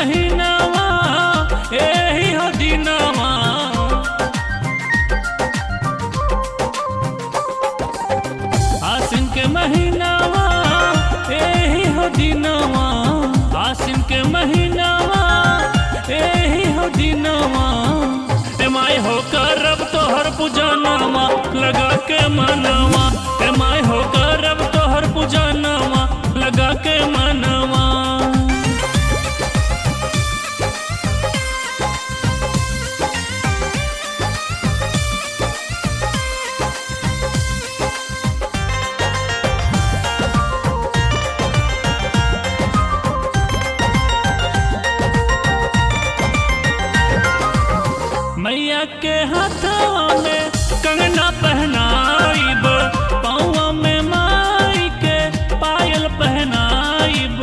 महीनावा एही हो दिनवा, आसिन के महीनावा एही हो दिनवा, आसिन के महीनावा एही हो दिनवा। ए माई हो करब तोहर पूजनवा लगा के मनवा, ए माई हो करब तोहर पूजनवा लगा के मनवा। मैया के हाथवा में कंगना पहनाइब, पाँव में माई के पायल पहनाइब,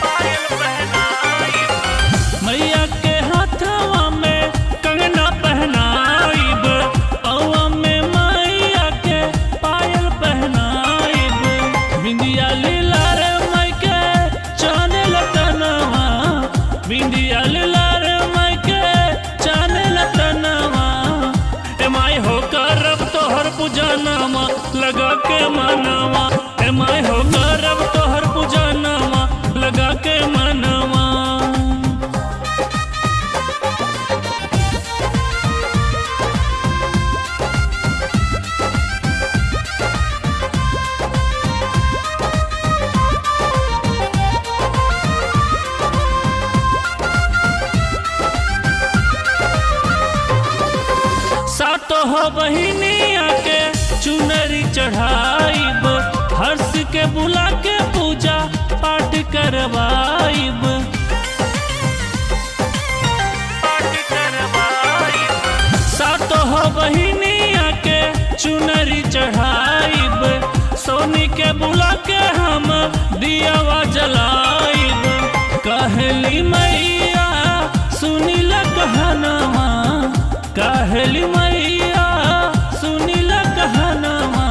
पायल पहनाइब। मैया के हाथवा में कंगना पहनाइब, पाँव में मैया के पायल पहनाइब। बिंदिया लीला रे माई के चाने लतनवा, बिंदिया लीला पूजनवा लगा के मनवा, ए माई हो करब तोहर पूजनवा लगा के मनवा। सातो हो बहिनिया के चुनरी चढ़ाइब, हर्ष के बुला के पूजा पाठ करवाइब, पाठ करवाइब। सातो हो बहिनिया के चुनरी चढ़ाइब, सोनी के बुला के हम दियावा जलाइब। कहली मैया सुनी ल कहनवा, कहली मैया सुनी ल कहनवा,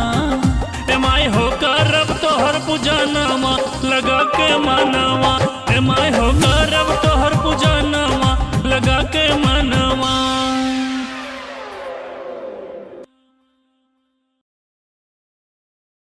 ए माई हो करब तोहर पूजनवा लगा के मनवा, ए माई हो